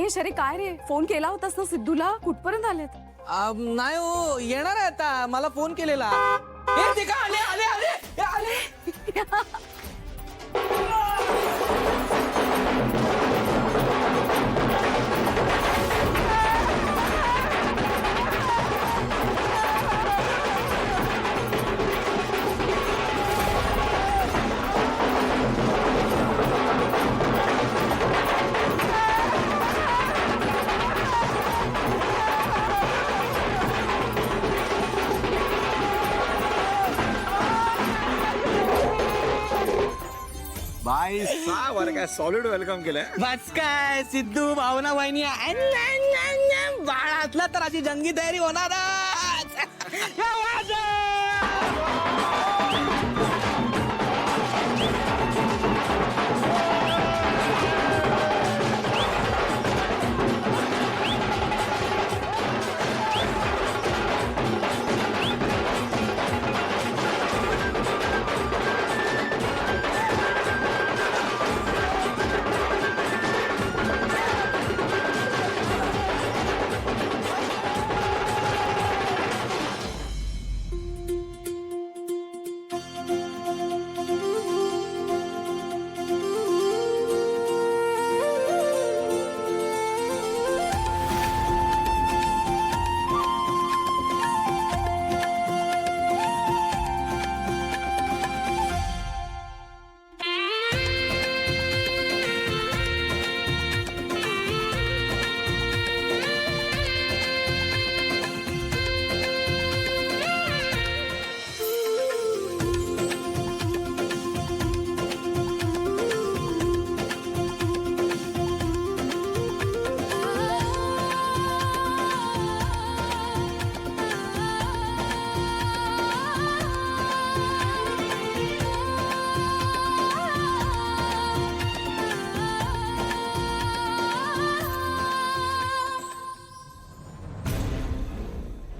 महेश, अरे काय रे, फोन केला होतास ना सिद्धूला? कुठपर्यंत आलेत? नाही हो, येणार आहे आता. मला फोन केलेला. ए, ते का आले आले आले ए, आले. बाई सहा वर्ग सॉलिड वेलकम केलंय. बस काय सिद्धू, भावना, वहिनी बाळातला तर अशी जंगी तयारी होणारच.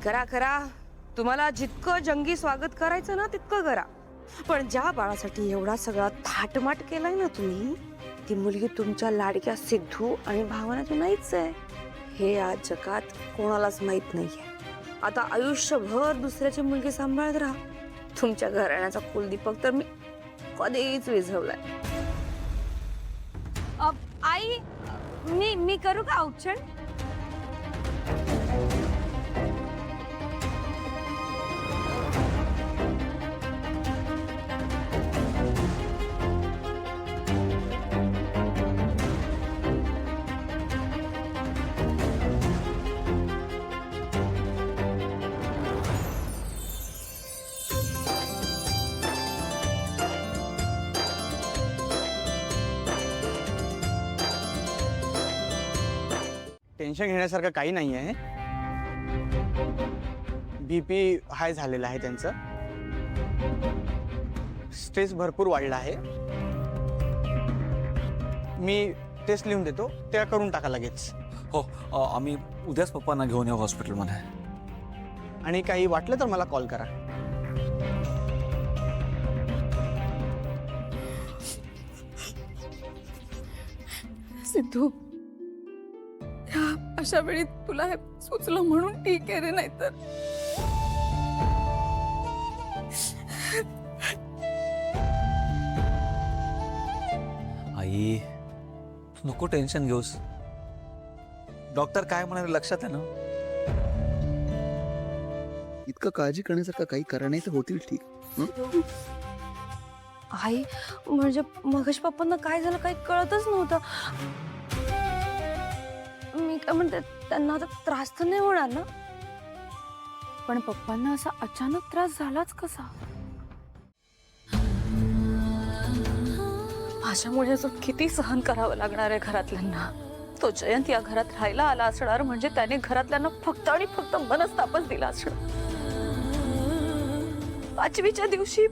करा करा, तुम्हाला जितकं जंगी स्वागत करायचं ना तितकं करा, पण ज्या बाळासाठी एवढा सगळा थाटमाट केलाय ना तुम्ही, ती मुलगी तुमच्या लाडक्या सिद्धू आणि भावनाची नाहीच आहे. हे आज जगात कोणालाच माहित नाहीये. आता आयुष्यभर दुसऱ्याची मुलगी सांभाळत राहा. तुमच्या घराण्याचा कुलदीपक तर मी कधीच विझवलाय. आई, मी करू का औक्षण? टेन्शन घेण्यासारखं काही नाही आहे. बीपी हाय झालेला आहे त्यांचं. स्ट्रेस भरपूर वाढला आहे. मी टेस्ट लिहून देतो, त्या करून टाका लगेच. हो, आम्ही उद्याच पप्पांना घेऊन येऊ हॉस्पिटलमध्ये. आणि काही वाटलं तर मला कॉल करा. सिद्धू, अशा वेळी तुला हे सुचलं म्हणून ठीक आहे रे, नाहीतर आई तू नको टेन्शन घेऊस. डॉक्टर काय म्हणाले लक्षात आहे ना. इतकं काळजी करण्यासारखं काही करा, नाही तर होतील ठीक. आई, म्हणजे महेश पप्पांना काय झालं काही कळतच नव्हतं. मी काय म्हणते, त्यांना आता त्रास तर नाही होणार ना? पण पप्पांना असा अचानक त्रास झालाच कसा? माझ्यामुळे अजून किती सहन करावं लागणार आहे घरातल्यांना. तो जयंत या घरात राहायला आला असणार म्हणजे त्याने घरातल्यांना फक्त आणि फक्त मनस्तापच दिला असणार. 5वीच्या दिवशी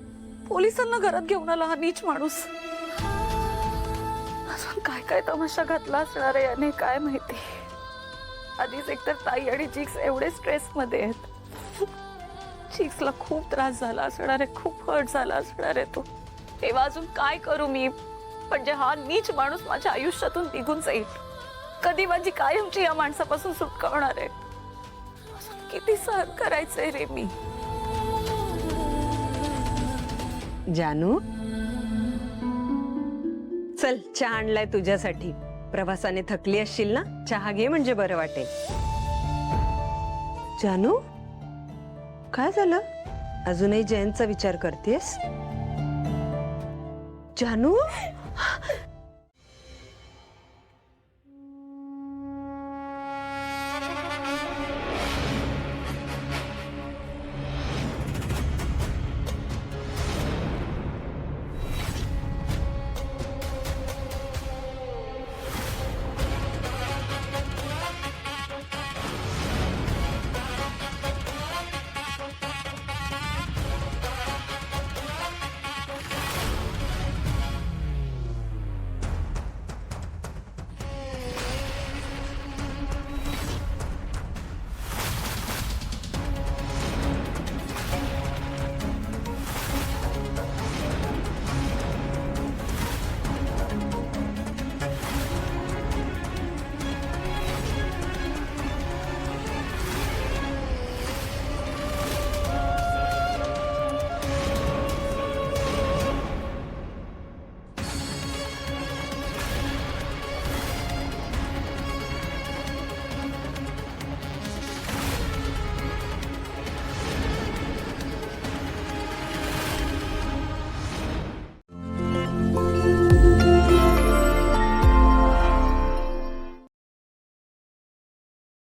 पोलिसांना घरात घेऊन आला हा नीच माणूस. अजून काय काय तमाशा घातला असणार आहे याने काय माहिती. आधीच एकतर ताई आणि जिक्स एवढे स्ट्रेस मध्ये आहेत. जिक्सला खूप त्रास झाला असणार आहे, खूप हर्ट झाला असणार आहे तो. तेव्हा अजून काय करू मी म्हणजे हा नीच माणूस माझ्या आयुष्यातून निघून जाईल. कधी माझी कायमची या माणसापासून सुटका होणार आहे? अजून किती सहन करायचंय रे मी? जानू, चल चहा आणलाय तुझ्यासाठी. प्रवासाने थकली असशील ना, चहा घे म्हणजे बरं वाटेल. जानू, काय झालं? अजूनही जयंतचा विचार करतेस? जानू,